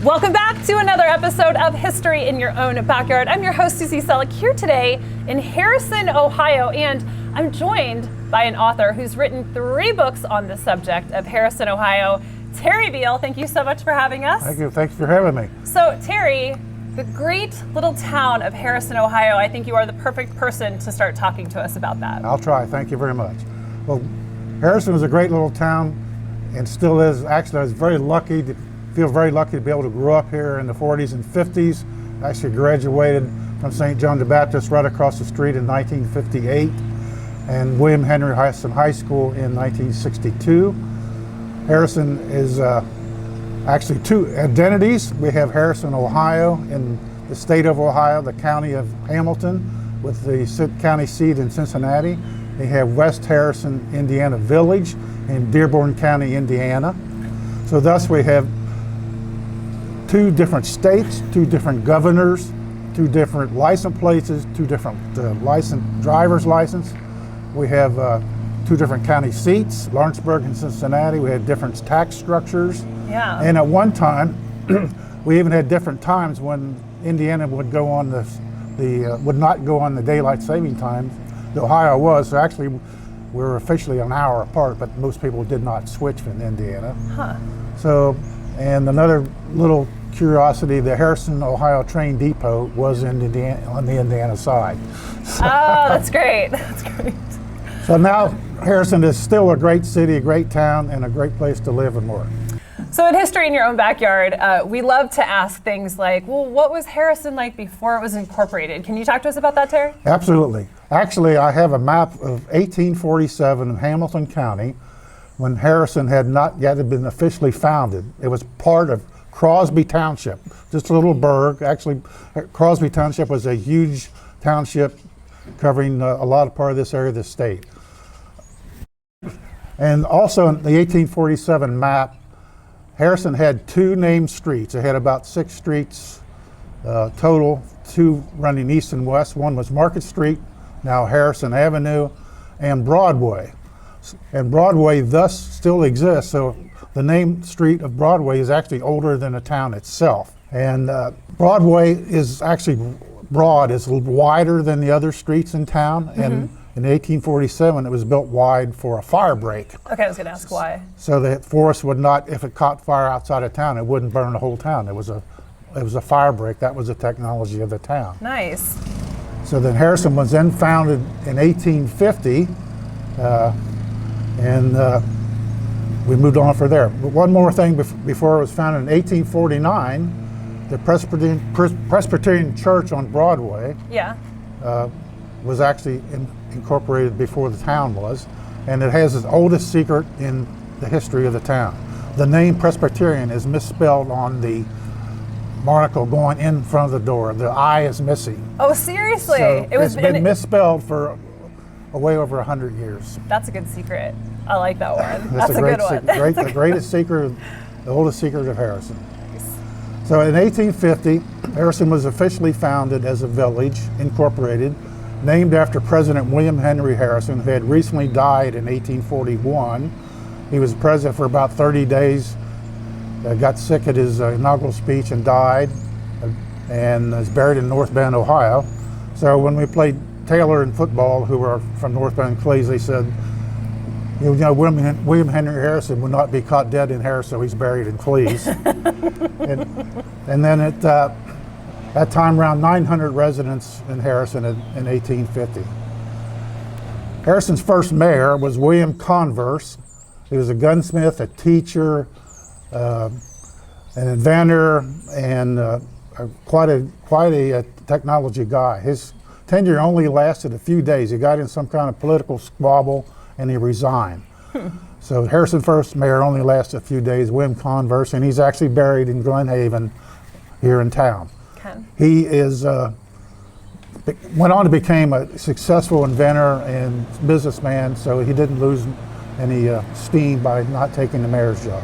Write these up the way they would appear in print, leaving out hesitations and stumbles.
Welcome back to another episode of History in Your Own Backyard. I'm your host, Susie Selleck, here today in Harrison, Ohio, and I'm joined by an author who's written 3 books on the subject of Harrison, Ohio. Terry Viel, thank you so much for having us. Thank you. Thanks for having me. So, Terry, the great little town of Harrison, Ohio, I think you are the perfect person to start talking to us about that. I'll try. Thank you very much. Well, Harrison was a great little town and still is. Actually, I was feel very lucky to be able to grow up here in the 40s and 50s. I actually graduated from St. John the Baptist right across the street in 1958 and William Henry High School in 1962. Harrison is actually 2 identities. We have Harrison, Ohio, in the state of Ohio, the county of Hamilton, with the county seat in Cincinnati. We have West Harrison, Indiana Village in Dearborn County, Indiana. So thus we have 2 different states, 2 different governors, 2 different license plates, 2 different driver's license. We have 2 different county seats, Lawrenceburg and Cincinnati. We had different tax structures. Yeah. And at one time, we even had different times when Indiana would go on would not go on the daylight saving time. Ohio was, so actually we were officially an hour apart, but most people did not switch from Indiana. Huh. So, and another little curiosity, the Harrison, Ohio train depot was in Indiana, on the Indiana side. So, oh, that's great. That's great. So now Harrison is still a great city, a great town, and a great place to live and work. So in History in Your Own Backyard, we love to ask things like, well, what was Harrison like before it was incorporated? Can you talk to us about that, Terry? Absolutely. Actually, I have a map of 1847 in Hamilton County when Harrison had not yet been officially founded. It was part of Crosby Township, just a little burg. Actually, Crosby Township was a huge township covering a lot of part of this area of the state. And also in the 1847 map, Harrison had 2 named streets. It had about 6 streets total, 2 running east and west. One was Market Street, now Harrison Avenue, and Broadway. And Broadway thus still exists, so the name street of Broadway is actually older than the town itself. And Broadway is actually broad, it's a little wider than the other streets in town. Mm-hmm. And in 1847, it was built wide for a fire break. Okay, I was gonna ask why. So the forest would not, if it caught fire outside of town, it wouldn't burn the whole town. It was a fire break. That was the technology of the town. Nice. So then Harrison was then founded in 1850, and we moved on from there. But one more thing before it was founded in 1849, the Presbyterian Church on Broadway was actually incorporated before the town was, and it has its oldest secret in the history of the town. The name Presbyterian is misspelled on the monocle going in front of the door. The I is missing. Oh, seriously? So it's been misspelled for way over 100 years. That's a good secret. I like that one. That's a good one. The greatest secret, the oldest secret of Harrison. So in 1850, Harrison was officially founded as a village, incorporated, named after President William Henry Harrison, who had recently died in 1841. He was president for about 30 days, got sick at his inaugural speech and died, and is buried in North Bend, Ohio. So when we played Taylor in football, who were from North Bend Cleese, they said, you know, William Henry Harrison would not be caught dead in Harrison, so he's buried in Cleese. and then at that time, around 900 residents in Harrison in 1850. Harrison's first mayor was William Converse. He was a gunsmith, a teacher, an inventor, and quite a technology guy. His tenure only lasted a few days. He got in some kind of political squabble and he resigned. So Harrison's first mayor only lasted a few days, William Converse, and he's actually buried in Glen Haven here in town. Okay. He went on to become a successful inventor and businessman, so he didn't lose any steam by not taking the mayor's job.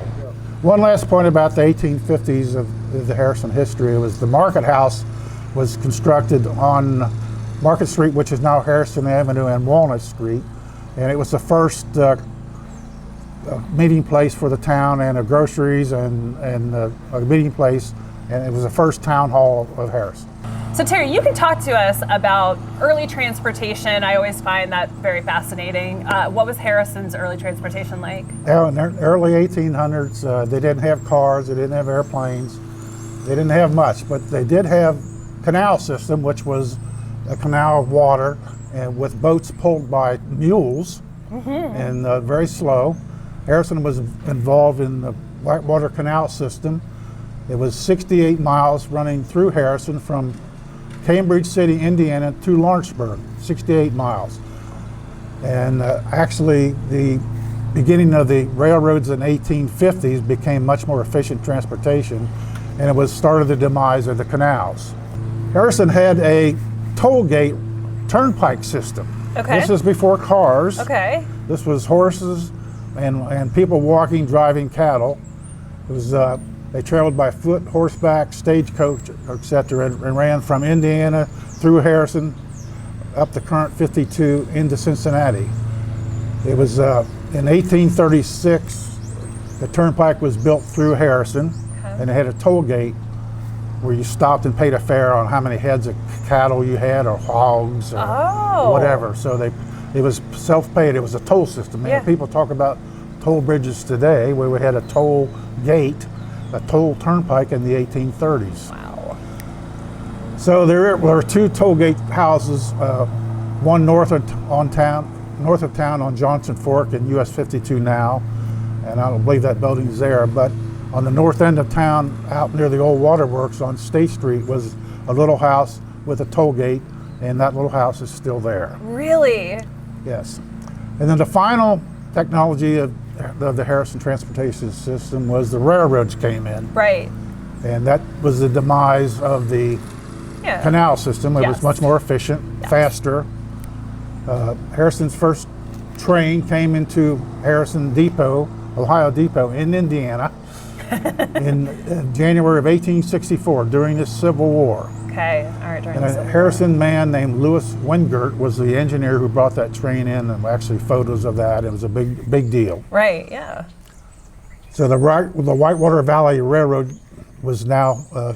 One last point about the 1850s of the Harrison history was the Market House was constructed on Market Street, which is now Harrison Avenue and Walnut Street. And it was the first meeting place for the town, and groceries and a meeting place and it was the first town hall of Harrison. So Terry, you can talk to us about early transportation. I always find that very fascinating. What was Harrison's early transportation like? In the early 1800s, they didn't have cars, they didn't have airplanes, they didn't have much, but they did have canal system, which was a canal of water and with boats pulled by mules and very slow. Harrison was involved in the Whitewater Canal system. It was 68 miles running through Harrison from Cambridge City, Indiana to Lawrenceburg, 68 miles. And actually the beginning of the railroads in the 1850s became much more efficient transportation, and it was started the demise of the canals. Harrison had a toll gate turnpike system. Okay. This is before cars. Okay. This was horses and people walking, driving cattle. It was they traveled by foot, horseback, stagecoach, etc., and ran from Indiana through Harrison up the current 52 into Cincinnati. It was in 1836 the turnpike was built through Harrison, and it had a toll gate where you stopped and paid a fare on how many heads of cattle you had or hogs or whatever. So it was self-paid. It was a toll system. Yeah. And people talk about toll bridges today where we had a toll gate, a toll turnpike in the 1830s. Wow. So there were two toll gate houses, one north of town on Johnson Fork and US 52 now, and I don't believe that building's there, but on the north end of town, out near the old waterworks on State Street, was a little house with a toll gate, and that little house is still there. Really? Yes. And then the final technology of the Harrison transportation system was the railroads came in. Right. And that was the demise of the canal system. It was much more efficient, faster. Harrison's first train came into Harrison Depot, Ohio Depot in Indiana in January of 1864 during the Civil War. Okay, all right. And a Harrison man named Lewis Wingert was the engineer who brought that train in, and actually photos of that. It was a big deal. Right, yeah. So the Whitewater Valley Railroad was now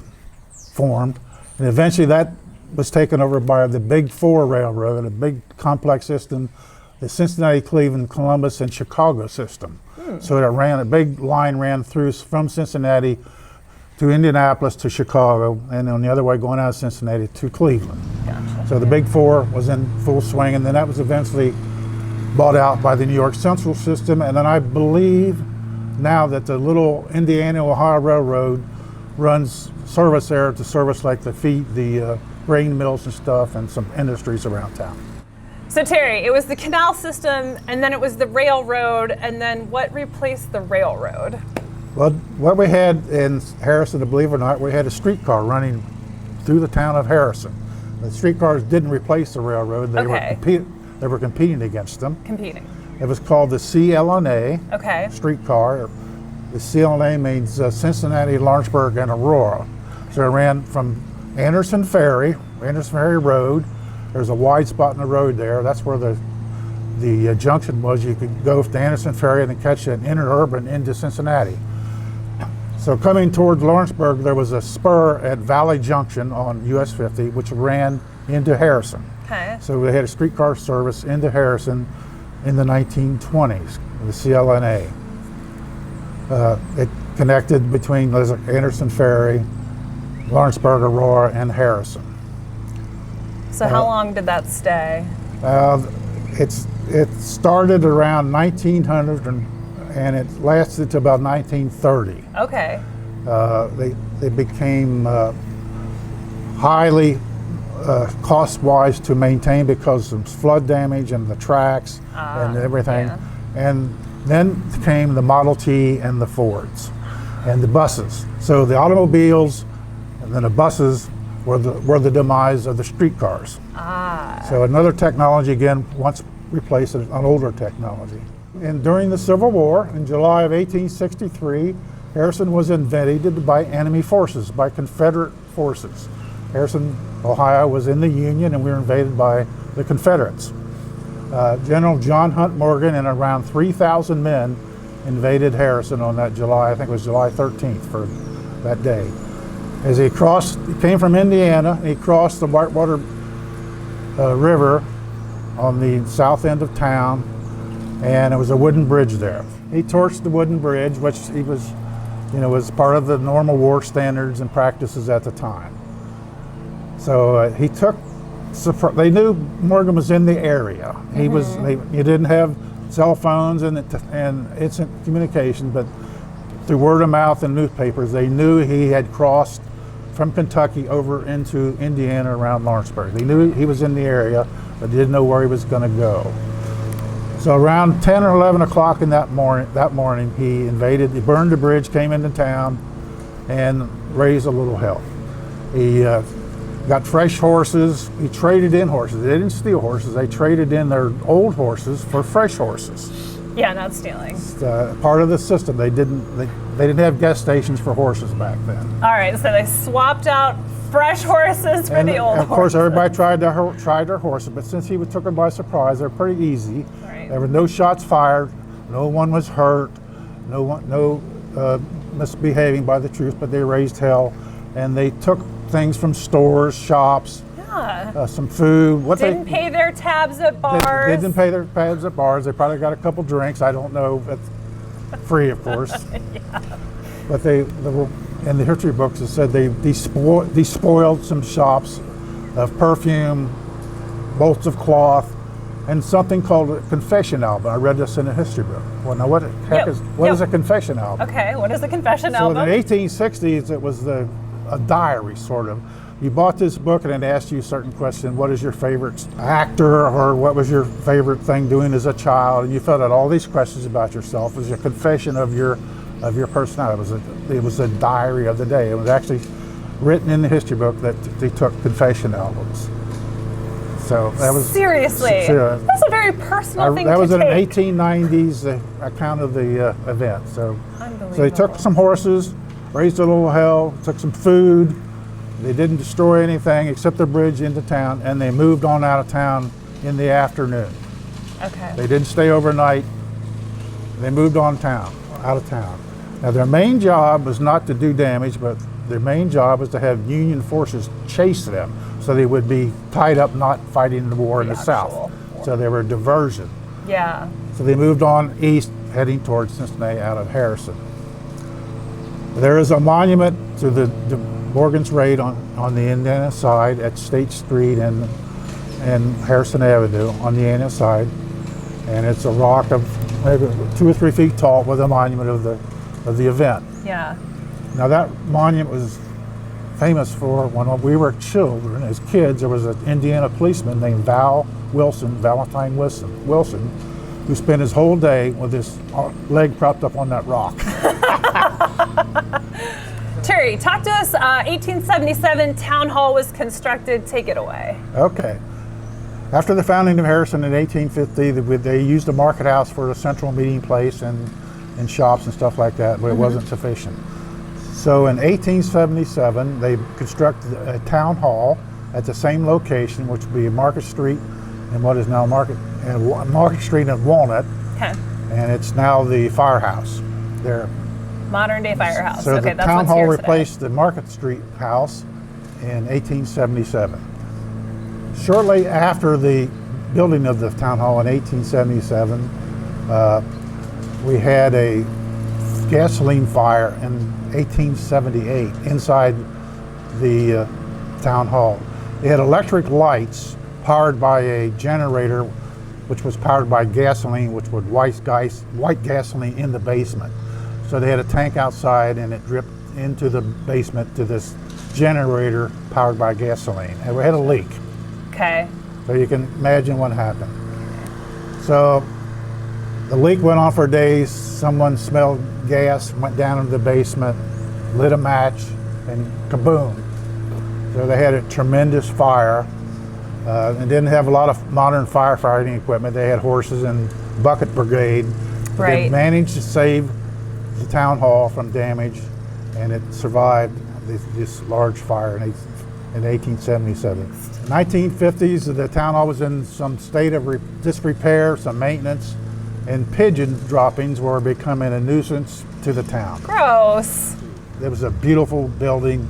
formed, and eventually that was taken over by the Big Four Railroad, a big complex system, the Cincinnati, Cleveland, Columbus, and Chicago system. So a big line ran through from Cincinnati to Indianapolis to Chicago, and on the other way going out of Cincinnati to Cleveland. Gotcha. So the Big Four was in full swing, and then that was eventually bought out by the New York Central system, and then I believe now that the little Indiana-Ohio Railroad runs service there to service like the grain mills and stuff and some industries around town. So Terry, it was the canal system, and then it was the railroad, and then what replaced the railroad? Well, what we had in Harrison, believe it or not, we had a streetcar running through the town of Harrison. The streetcars didn't replace the railroad. They were competing against them. Competing. It was called the CLNA streetcar. The CLNA means Cincinnati, Lawrenceburg, and Aurora. So it ran from Anderson Ferry Road. There's a wide spot in the road there. That's where the junction was. You could go to Anderson Ferry and then catch an interurban into Cincinnati. So coming towards Lawrenceburg, there was a spur at Valley Junction on US 50, which ran into Harrison. Okay. So we had a streetcar service into Harrison in the 1920s, the CLNA. It connected between Anderson Ferry, Lawrenceburg, Aurora, and Harrison. So how long did that stay? It started around 1900 and it lasted to about 1930. Okay. They became highly cost-wise to maintain because of flood damage and the tracks and everything. Yeah. And then came the Model T and the Fords and the buses. So the automobiles and then the buses were the demise of the streetcars. So another technology, again, once replaced an older technology. And during the Civil War, in July of 1863, Harrison was invaded by enemy forces, by Confederate forces. Harrison, Ohio was in the Union, and we were invaded by the Confederates. General John Hunt Morgan and around 3,000 men invaded Harrison on that July, I think it was July 13th for that day. As he came from Indiana, he crossed the Whitewater River on the south end of town, and there was a wooden bridge there. He torched the wooden bridge, which he was, was part of the normal war standards and practices at the time. So he took. They knew Morgan was in the area. He was. You didn't have cell phones and instant communication, but through word of mouth and newspapers, they knew he had crossed from Kentucky over into Indiana around Lawrenceburg. They knew he was in the area, but didn't know where he was going to go. So around 10 or 11 o'clock in that morning, he burned the bridge, came into town, and raised a little hell. He got fresh horses. He traded in horses. They didn't steal horses. They traded in their old horses for fresh horses. Yeah, not stealing. It's part of the system. They didn't have gas stations for horses back then. All right, so they swapped out fresh horses for the old horses. Of course, everybody tried their horses, but since he took them by surprise, they're pretty easy. Right. There were no shots fired. No one was hurt. No misbehaving by the troops, but they raised hell, and they took things from stores, shops, some food. Didn't pay their tabs at bars. They didn't pay their tabs at bars. They probably got a couple drinks. I don't know. That's free, of course. Yeah. But they were, in the history books, it said they despoiled some shops of perfume, bolts of cloth, and something called a confession album. I read this in a history book. Well, now what the heck is a confession album? Okay, what is a confession album? So in the 1860s, it was a diary, sort of. You bought this book and it asked you a certain question. What is your favorite actor, or what was your favorite thing doing as a child? And you filled out all these questions about yourself. It was a confession of your personality. It was a diary of the day. It was actually written in the history book that they took confession albums. So that was seriously. That's a very personal thing to take. That was in the 1890s account of the event. So they took some horses, raised a little hell, took some food. They didn't destroy anything except the bridge into town, and they moved on out of town in the afternoon. Okay. They didn't stay overnight. They moved out of town. Now their main job was not to do damage, but their main job was to have Union forces chase them, so they would be tied up not fighting the war in the South. War. So they were a diversion. Yeah. So they moved on east, heading towards Cincinnati out of Harrison. There is a monument to the Morgan's raid on the Indiana side at State Street and Harrison Avenue on the Indiana side, and it's a rock of maybe 2 or 3 feet tall with a monument of the event. Yeah. Now that monument was famous for when we were children, as kids. There was an Indiana policeman named Valentine Wilson, who spent his whole day with his leg propped up on that rock. Terry, talk to us. 1877, Town Hall was constructed. Take it away. Okay. After the founding of Harrison in 1850, they used the market house for a central meeting place and shops and stuff like that, but it wasn't sufficient. So in 1877, they constructed a town hall at the same location, which would be Market Street and what is now Market Street and Walnut. Okay. And it's now the firehouse there. Modern day firehouse. So okay, the town hall replaced the Market Street house in 1877. Shortly after the building of the town hall in 1877, we had a gasoline fire in 1878 inside the town hall. They had electric lights powered by a generator, which was powered by gasoline, which would white gasoline in the basement. So they had a tank outside, and it dripped into the basement to this generator powered by gasoline. And we had a leak. Okay. So you can imagine what happened. So the leak went on for days. Someone smelled gas, went down into the basement, lit a match, and kaboom. So they had a tremendous fire. And didn't have a lot of modern firefighting equipment. They had horses and bucket brigade. Right. They managed to save the town hall from damage, and it survived this large fire in 1877. In the 1950s, the town hall was in some state of disrepair, some maintenance, and pigeon droppings were becoming a nuisance to the town. Gross. It was a beautiful building.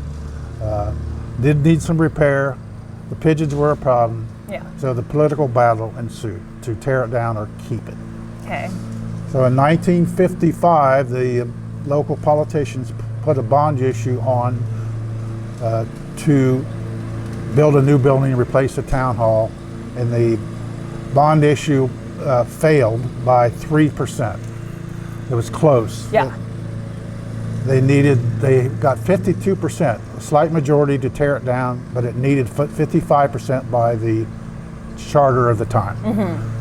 Did need some repair. The pigeons were a problem. Yeah. So the political battle ensued to tear it down or keep it. Okay. So in 1955, the local politicians put a bond issue on to build a new building and replace the town hall, and the bond issue failed by 3%. It was close. Yeah. They got 52%, a slight majority to tear it down, but it needed 55% by the charter of the time.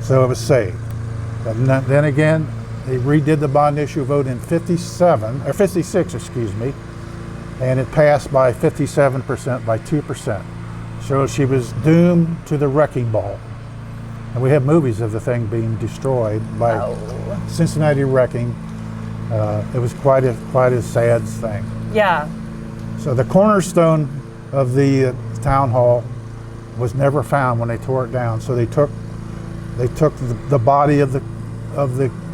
So it was saved. And then again, they redid the bond issue vote in 56, excuse me, and it passed by 57% by 2%. So she was doomed to the wrecking ball. And we have movies of the thing being destroyed by Cincinnati wrecking. It was quite a sad thing. Yeah. So the cornerstone of the town hall was never found when they tore it down. So they took the body of the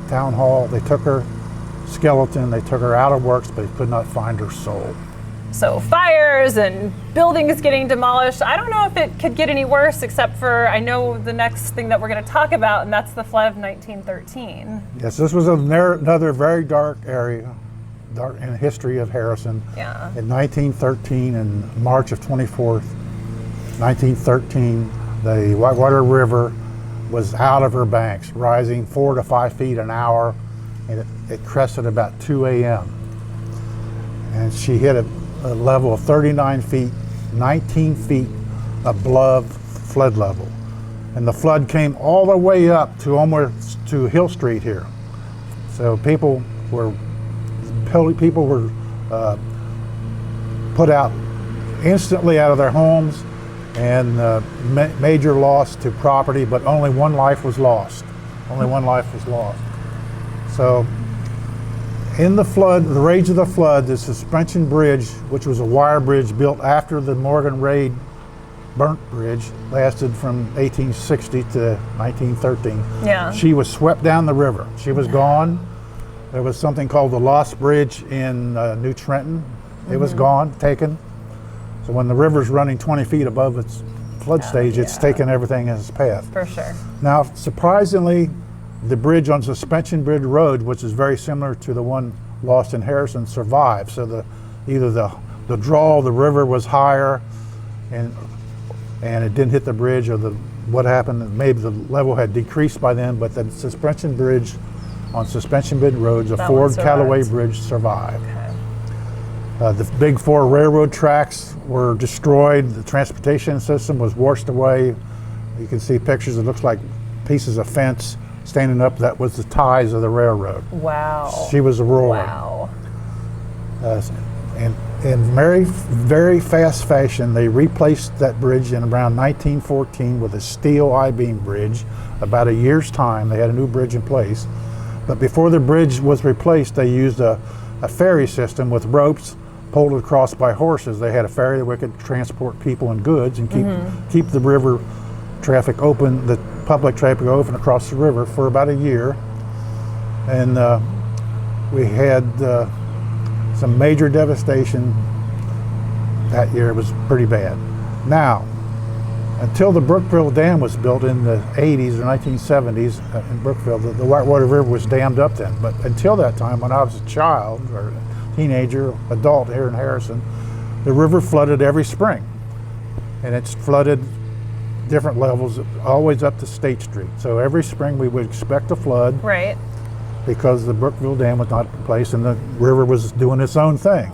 town hall. They took her skeleton. They took her out of works, but they could not find her soul. So fires and buildings getting demolished. I don't know if it could get any worse, except for I know the next thing that we're going to talk about, and that's the flood of 1913. Yes, this was another very dark area, dark in the history of Harrison. Yeah. In 1913, in March of 24th, 1913, the Whitewater River was out of her banks, rising 4 to 5 feet an hour, and it crested about 2 a.m. And she hit a level of 39 feet, 19 feet above flood level. And the flood came all the way up to almost to Hill Street here. So people were put out instantly out of their homes, and major loss to property, but only one life was lost. Only one life was lost. So in the flood, the rage of the flood, the suspension bridge, which was a wire bridge built after the Morgan Raid burnt bridge, lasted from 1860 to 1913. Yeah. She was swept down the river. She was gone. There was something called the Lost Bridge in New Trenton. It was gone, taken. So when the river's running 20 feet above its flood stage, it's taken everything in its path. For sure. Now, surprisingly, the bridge on Suspension Bridge Road, which is very similar to the one lost in Harrison, survived. So either the draw of the river was higher and it didn't hit the bridge, or what happened, maybe the level had decreased by then, but the Suspension Bridge on Suspension Bridge Road, a Ford Callaway Bridge, survived. Okay. The big 4 railroad tracks were destroyed. The transportation system was washed away. You can see pictures. It looks like pieces of fence standing up. That was the ties of the railroad. Wow. She was a roaring. Wow. And in very, very fast fashion, they replaced that bridge in around 1914 with a steel I-beam bridge. About a year's time, they had a new bridge in place. But before the bridge was replaced, they used a ferry system with ropes pulled across by horses. They had a ferry that could transport people and goods and keep the river traffic open, the public traffic open across the river for about a year. And we had some major devastation that year. It was pretty bad. Now, until the Brookville Dam was built in the 80s or 1970s in Brookville, the Whitewater River was dammed up then. But until that time, when I was a child or teenager, adult here in Harrison, the river flooded every spring. And it's flooded different levels, always up to State Street. So every spring we would expect a flood. Right. Because the Brookville Dam was not in place and the river was doing its own thing.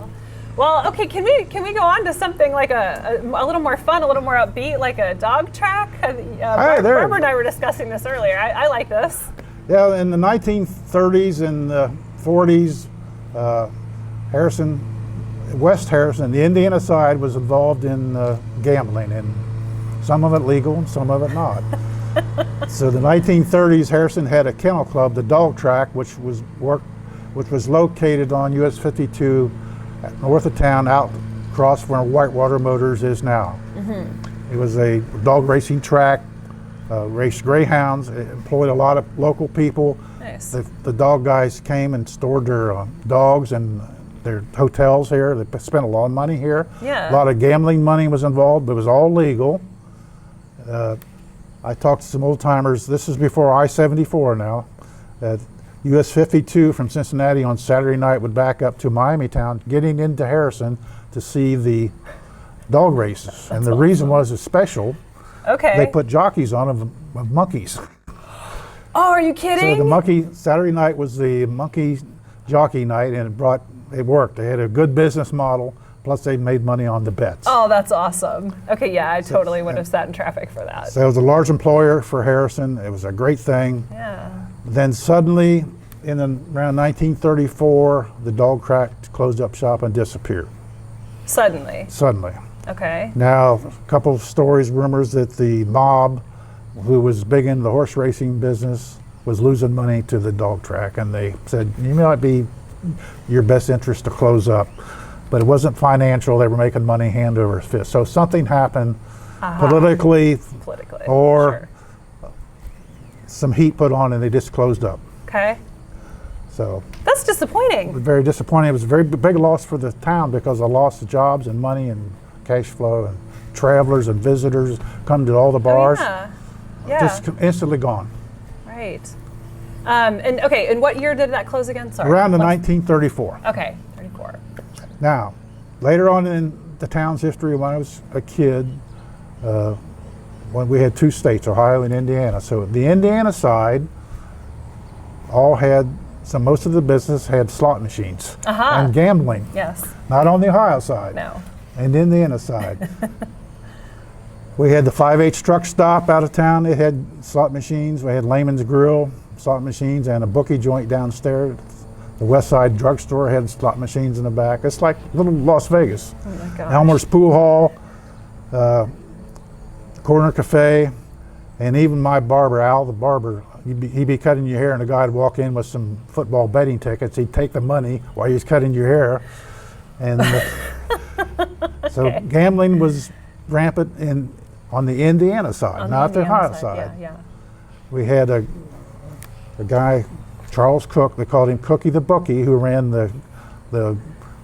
Well, okay, can we go on to something like a little more fun, a little more upbeat, like a dog track? Barbara and I were discussing this earlier. I like this. Yeah, in the 1930s and the 40s, West Harrison, the Indiana side, was involved in gambling, and some of it legal and some of it not. So the 1930s, Harrison had a kennel club, the Dog Track, which was located on US 52 north of town, out across where Whitewater Motors is now. It was a dog racing track, raced greyhounds. It employed a lot of local people. Nice. The dog guys came and stored their dogs and there are hotels here. They spent a lot of money here. Yeah. A lot of gambling money was involved, but it was all legal. I talked to some old timers. This is before I-74 now. US 52 from Cincinnati on Saturday night would back up to Miamitown, getting into Harrison to see the dog races. And the reason was it's special. Okay. They put jockeys on of monkeys. Oh, are you kidding? So the monkey Saturday night was the monkey jockey night, and it worked. They had a good business model. Plus, they made money on the bets. Oh, that's awesome. Okay, yeah, I totally would have sat in traffic for that. So it was a large employer for Harrison. It was a great thing. Yeah. Then suddenly, around 1934, the dog track closed up shop and disappeared. Suddenly. Suddenly. Okay. Now, a couple of stories, rumors that the mob, who was big in the horse racing business, was losing money to the dog track, and they said, you might be your best interest to close up. But it wasn't financial. They were making money hand over fist. So something happened politically, or some heat put on, and they just closed up. Okay. So that's disappointing. Very disappointing. It was a very big loss for the town because I lost jobs and money and cash flow, and travelers and visitors come to all the bars. Oh, yeah. Yeah. Just instantly gone. Right. And what year did that close again? Sorry. Around 1934. Okay, 34. Now, later on in the town's history, when I was a kid, when we had two states, Ohio and Indiana. So the Indiana side most of the business had slot machines and gambling. Yes. Not on the Ohio side. No. And Indiana side. We had the 5H truck stop out of town. It had slot machines. We had Lehman's Grill, slot machines, and a bookie joint downstairs. The West Side drugstore had slot machines in the back. It's like little Las Vegas. Oh my gosh. Elmer's Pool Hall, Corner Cafe, and even my barber, Al, the barber, he'd be cutting your hair, and a guy would walk in with some football betting tickets. He'd take the money while he was cutting your hair. And so gambling was rampant on the Indiana side, not the Ohio side. Yeah. We had a guy, Charles Cook, they called him Cookie the Bookie, who ran the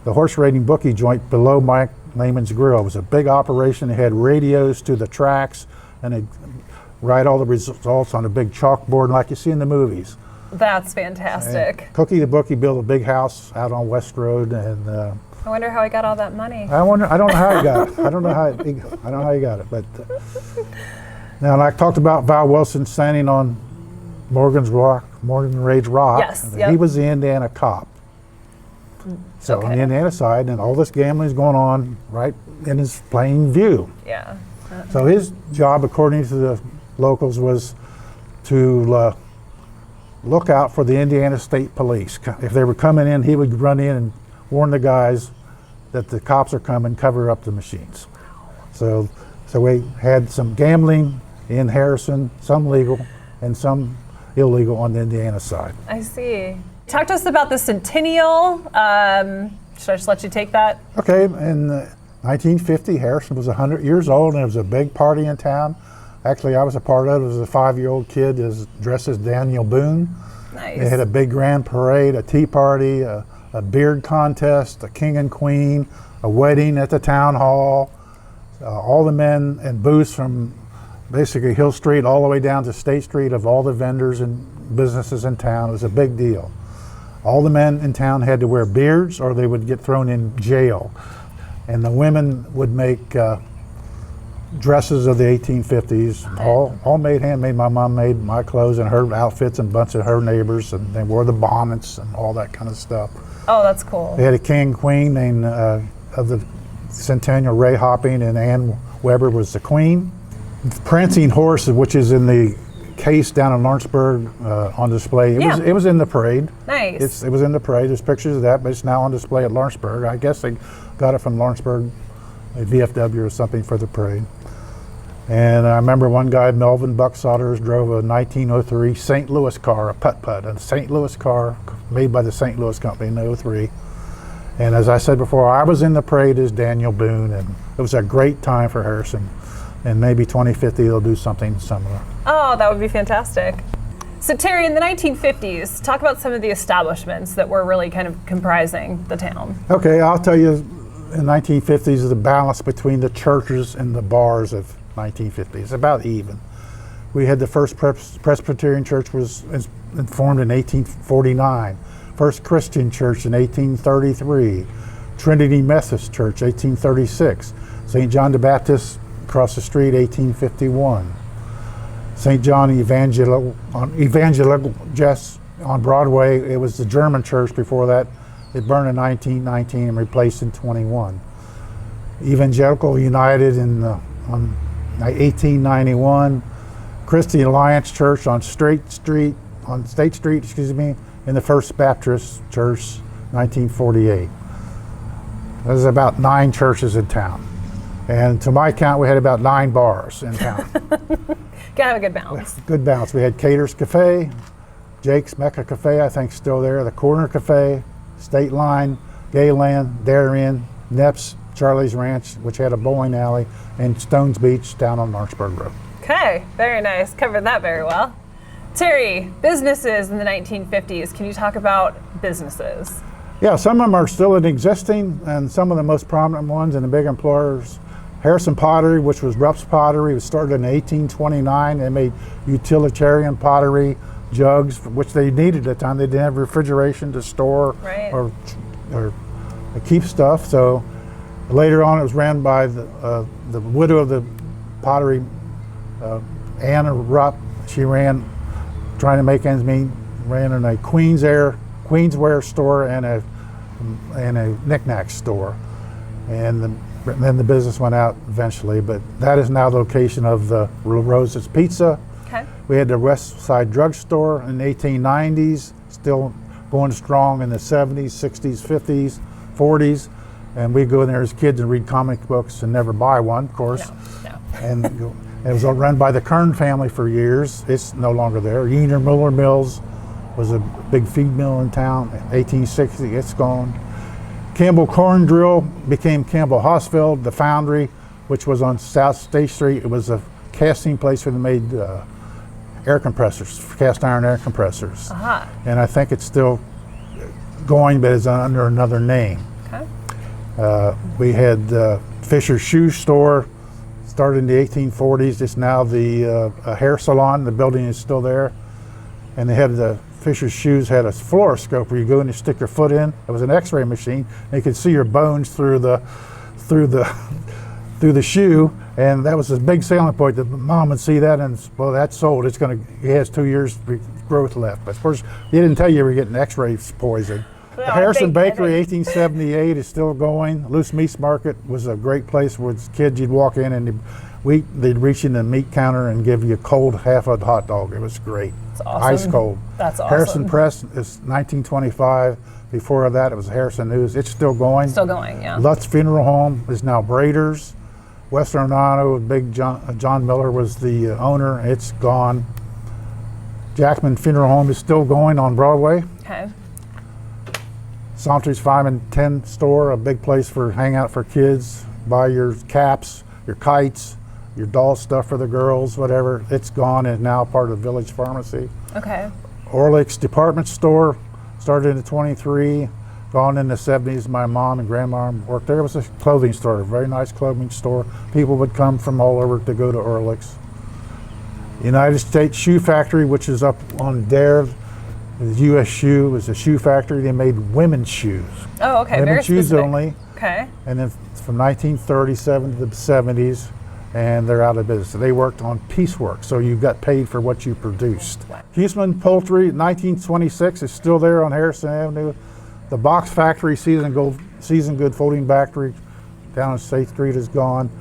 horse racing bookie joint below Mike Lehman's Grill. It was a big operation. They had radios to the tracks, and they'd write all the results on a big chalkboard like you see in the movies. That's fantastic. And Cookie the Bookie built a big house out on West Road, and I wonder how he got all that money. I don't know how he got it. I don't know how he got it. But now, and I talked about Val Wilson standing on Morgan Rage Rock. Yes. Yep. He was the Indiana cop. So on the Indiana side, and all this gambling is going on right in his plain view. Yeah. So his job, according to the locals, was to look out for the Indiana State Police. If they were coming in, he would run in and warn the guys that the cops are coming, cover up the machines. So we had some gambling in Harrison, some legal and some illegal on the Indiana side. I see. Talk to us about the Centennial. Should I just let you take that? Okay, in 1950, Harrison was 100 years old, and it was a big party in town. Actually, I was a part of it as a 5-year-old kid dressed as Daniel Boone. Nice. They had a big grand parade, a tea party, a beard contest, a king and queen, a wedding at the town hall. All the men and booths from basically Hill Street all the way down to State Street of all the vendors and businesses in town. It was a big deal. All the men in town had to wear beards or they would get thrown in jail. And the women would make dresses of the 1850s, all made, handmade. My mom made my clothes and her outfits and a bunch of her neighbors, and they wore the bonnets and all that kind of stuff. Oh, that's cool. They had a king and queen named of the Centennial, Ray Hopping, and Ann Weber was the queen. The prancing horse, which is in the case down in Lawrenceburg on display. It was in the parade. Nice. It was in the parade. There's pictures of that, but it's now on display at Lawrenceburg. I guess they got it from Lawrenceburg, a VFW or something for the parade. And I remember one guy, Melvin Bucksotters, drove a 1903 St. Louis car, a putt-putt, a St. Louis car made by the St. Louis Company in '03. And as I said before, I was in the parade as Daniel Boone, and it was a great time for Harrison. And maybe 2050 they'll do something similar. Oh, that would be fantastic. So Terry, in the 1950s, talk about some of the establishments that were really kind of comprising the town. Okay, I'll tell you, in the 1950s, the balance between the churches and the bars of 1950s, it's about even. We had the first Presbyterian church was formed in 1849, First Christian Church in 1833, Trinity Methodist Church, 1836, St. John the Baptist across the street, 1851. St. John Evangelical just on Broadway. It was the German church before that. It burned in 1919 and replaced in 21. Evangelical United in 1891. Christian Alliance Church on State Street, and the First Baptist Church, 1948. There's about 9 churches in town. And to my count, we had about 9 bars in town. Gotta have a good balance. Good balance. We had Cater's Cafe, Jake's Mecca Cafe, I think still there, the Corner Cafe, State Line, Gayland, Darien, Neps, Charlie's Ranch, which had a bowling alley, and Stones Beach down on Lawrenceburg Road. Okay, very nice. Covered that very well. Terry, businesses in the 1950s. Can you talk about businesses? Yeah, some of them are still in existing, and some of the most prominent ones and the big employers. Harrison Pottery, which was Rupp's Pottery, was started in 1829. They made utilitarian pottery jugs, which they needed at the time. They didn't have refrigeration to store or keep stuff. So later on, it was ran by the widow of the pottery, Anna Rupp. She ran, trying to make ends meet, ran in a Queensware store and a knick-knack store, and then the business went out eventually. But that is now the location of the Rosa's Pizza. Okay. We had the West Side Drug Store in the 1890s, still going strong in the 70s, 60s, 50s, 40s, and we go in there as kids and read comic books and never buy one, of course. No. And it was run by the Kern family for years. It's no longer there. Uener Muller Mills was a big feed mill in town. 1860, it's gone. Campbell Corn Drill became Campbell Hosfeld, the foundry, which was on South State Street. It was a casting place where they made air compressors, cast iron air compressors. Uh-huh. And I think it's still going, but it's under another name. Okay. We had Fisher Shoe Store, started in the 1840s. It's now the hair salon. The building is still there. And they had Fisher's Shoes had a fluoroscope where you go in and stick your foot in. It was an X-ray machine. And you could see your bones through the shoe, and that was a big selling point. That mom would see that, and well, that's sold. It has 2 years growth left. But of course, they didn't tell you were getting X-ray poison. No, The Harrison Bakery, 1878, is still going. Loose Meats Market was a great place where kids, you'd walk in and they'd reach in the meat counter and give you a cold half a hot dog. It was great. That's awesome. Ice cold. That's awesome. Harrison Press is 1925. Before that, it was Harrison News. It's still going. Still going, yeah. Lutz Funeral Home is now Brader's. Western Orlando, big John Miller was the owner. It's gone. Jackman Funeral Home is still going on Broadway. Okay. Sauntry's 5 and 10 store, a big place for hangout for kids. Buy your caps, your kites, your doll stuff for the girls, whatever. It's gone and now part of Village Pharmacy. Okay. Orlick's Department Store started in the 23, gone in the 70s. My mom and grandma worked there. It was a clothing store, a very nice clothing store. People would come from all over to go to Orlick's. United States Shoe Factory, which is up on Dare. The U.S. Shoe was a shoe factory. They made women's shoes. Oh, okay. Women's Very shoes specific. only. Okay. And then from 1937 to the 70s, and they're out of business. They worked on piecework, so you got paid for what you produced. Huseman Poultry, 1926, is still there on Harrison Avenue. The Box Factory, Season Good Folding Factory down on State Street is gone.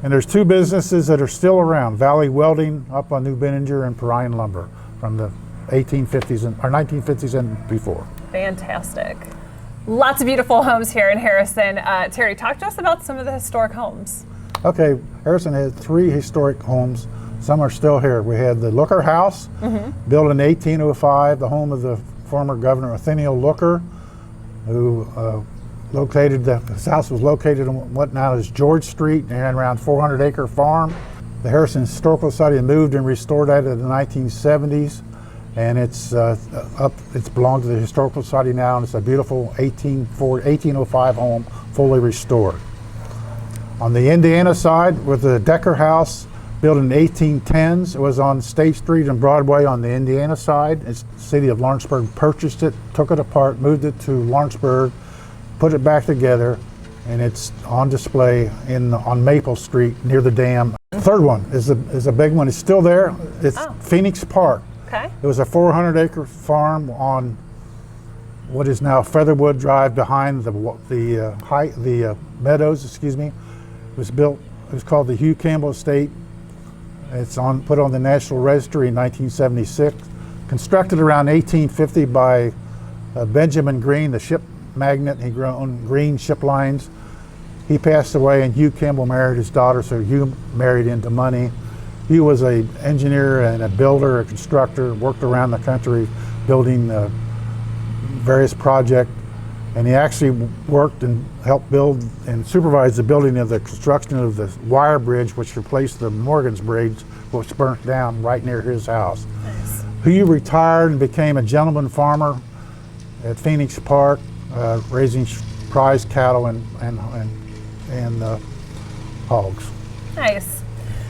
And there's 2 businesses that are still around. Valley Welding up on New Benninger and Perrine Lumber from the 1950s and before. Fantastic. Lots of beautiful homes here in Harrison. Terry, talk to us about some of the historic homes. Okay, Harrison had 3 historic homes. Some are still here. We had the Looker House, built in 1805, the home of the former Governor Centennial Looker, who his house was located on what now is George Street and around 400-acre farm. The Harrison Historical Society moved and restored that in the 1970s. and it's It's belonged to the Historical Society now, and it's a beautiful 1805 home, fully restored. On the Indiana side, with the Decker House, built in the 1810s, it was on State Street and Broadway on the Indiana side. The city of Lawrenceburg purchased it, took it apart, moved it to Lawrenceburg, put it back together, and it's on display on Maple Street near the dam. The third one is a big one. It's still there. It's Phoenix Park. Okay. It was a 400-acre farm on what is now Featherwood Drive behind the meadows. Excuse me. It was built. It was called the Hugh Campbell Estate. It's put on the National Registry in 1976. Constructed around 1850 by Benjamin Green, the ship magnate. He owned Green Ship Lines. He passed away, and Hugh Campbell married his daughter, so Hugh married into money. Hugh was an engineer and a builder, a constructor, worked around the country building various projects, and he actually worked and helped build and supervise the building of the construction of the wire bridge, which replaced the Morgan's Bridge, which burnt down right near his house. Nice. Hugh retired and became a gentleman farmer at Phoenix Park, raising prize cattle and hogs. Nice.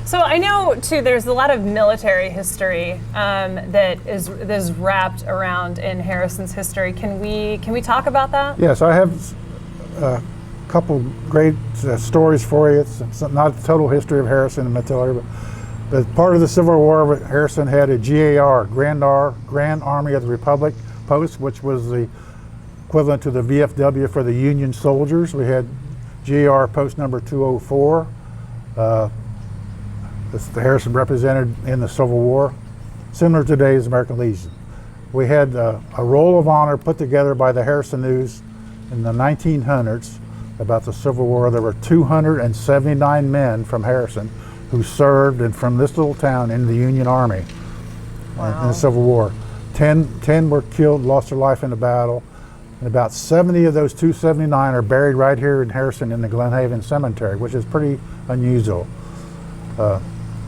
So I know too, there's a lot of military history that is wrapped around in Harrison's history. Can we talk about that? Yes, I have a couple great stories for you. It's not the total history of Harrison and Matilda, but part of the Civil War, Harrison had a GAR, Grand Army of the Republic post, which was the equivalent to the VFW for the Union soldiers. We had GAR post number 204. The Harrison represented in the Civil War, similar to today's American Legion. We had a roll of honor put together by the Harrison News in the 1900s about the Civil War. There were 279 men from Harrison who served and from this little town in the Union Army. Wow. In the Civil War. 10 were killed, lost their life in the battle, and about 70 of those 279 are buried right here in Harrison in the Glen Haven Cemetery, which is pretty unusual.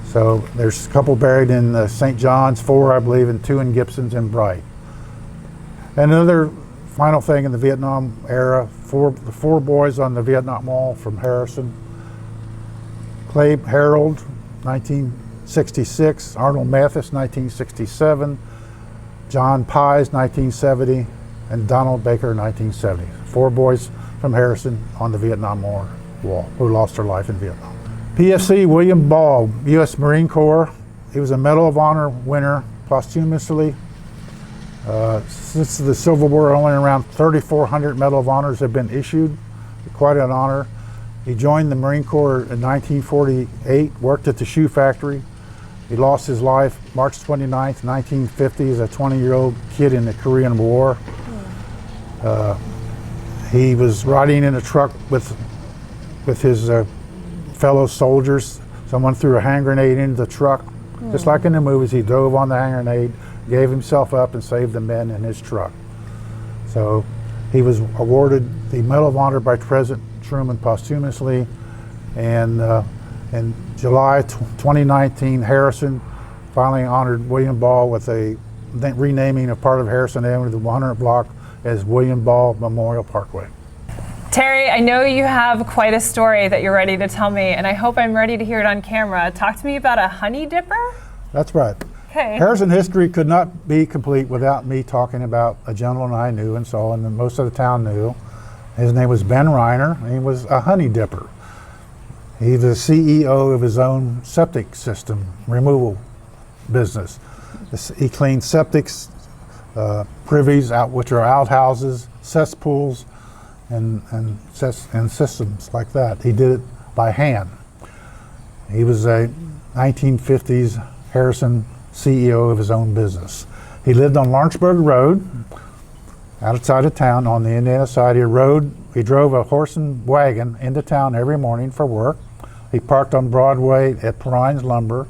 So there's a couple buried in St. John's, 4 I believe, and 2 in Gibson's and Bright. And another final thing in the Vietnam era, the 4 boys on the Vietnam Wall from Harrison. Clay Harold, 1966, Arnold Mathis, 1967, John Pies, 1970, and Donald Baker, 1970. 4 boys from Harrison on the Vietnam War wall who lost their life in Vietnam. PFC William Ball, U.S. Marine Corps. He was a Medal of Honor winner posthumously. Since the Civil War, only around 3,400 Medal of Honors have been issued. Quite an honor. He joined the Marine Corps in 1948, worked at the shoe factory. He lost his life March 29th, 1950 as a 20-year-old kid in the Korean War. He was riding in a truck with his fellow soldiers. Someone threw a hand grenade into the truck. Just like in the movies, he drove on the hand grenade, gave himself up, and saved the men in his truck. So he was awarded the Medal of Honor by President Truman posthumously, and in July 2019, Harrison finally honored William Ball with a renaming of part of Harrison Avenue, the 100 block, as William Ball Memorial Parkway. Terry, I know you have quite a story that you're ready to tell me, and I hope I'm ready to hear it on camera. Talk to me about a honey dipper? That's right. Okay. Harrison history could not be complete without me talking about a gentleman I knew and saw, and most of the town knew. His name was Ben Reiner, and he was a honey dipper. He's the CEO of his own septic system removal business. He cleaned septics, privies, which are outhouses, cesspools, and systems like that. He did it by hand. He was a 1950s Harrison CEO of his own business. He lived on Lawrenceburg Road, outside of town on the Indiana side. He drove a horse and wagon into town every morning for work. He parked on Broadway at Perrine's Lumber,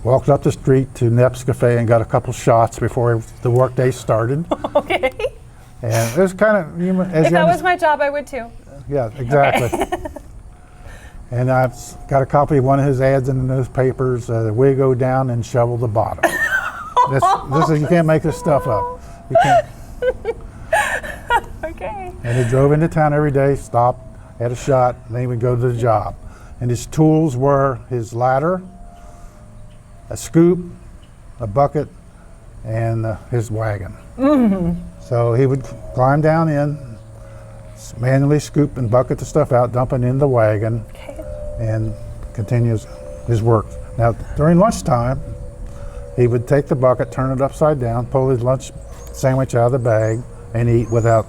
walked up the street to Knepp's Cafe and got a couple shots before the workday started. Okay. And it was kind of, if that was my job, I would too. Yeah, exactly. Okay. And I've got a copy of one of his ads in the newspapers, we go down and shovel the bottom. You can't make this stuff up. You can't. Okay. And he drove into town every day, stopped, had a shot, and then he would go to the job. And his tools were his ladder, a scoop, a bucket, and his wagon. So he would climb down in, manually scoop and bucket the stuff out, dump it in the wagon, and continues his work. Now, during lunchtime, he would take the bucket, turn it upside down, pull his lunch sandwich out of the bag, and eat without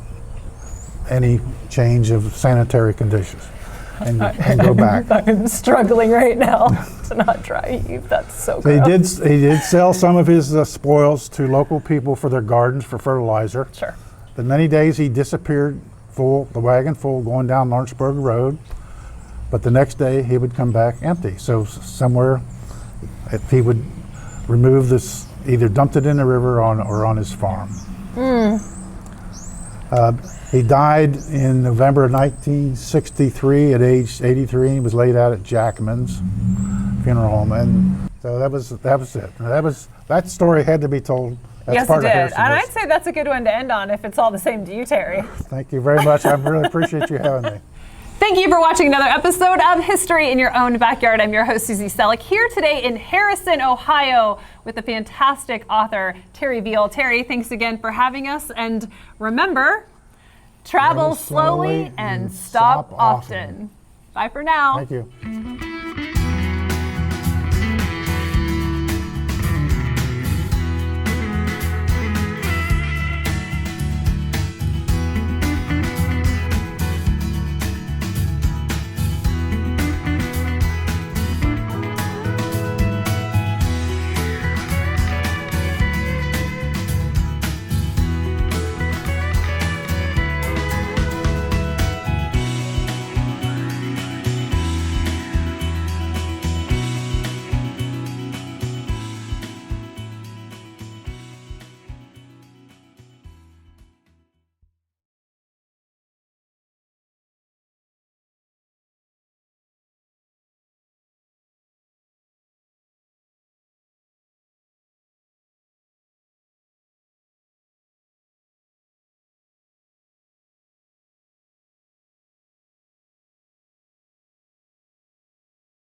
any change of sanitary conditions, and go back. I'm struggling right now to not try eat. That's so So gross. he did sell some of his spoils to local people for their gardens for fertilizer. Sure. The many days he disappeared full, the wagon full, going down Lawrenceburg Road. But the next day he would come back empty. So somewhere he would remove this, either dumped it in the river or on his farm. He died in November of 1963 at age 83. He was laid out at Jackman's funeral home, and so that was it. That story had to be told. That's Yes, it part of did. Harrison And history. I'd say that's a good one to end on if it's all the same to you, Terry. Thank you very much. I really appreciate you having me. Thank you for watching another episode of History in Your Own Backyard. I'm your host, Susie Selleck, here today in Harrison, Ohio, with the fantastic author, Terry Viel. Terry, thanks again for having us. And remember, travel slowly and stop often. Bye for now. Thank you.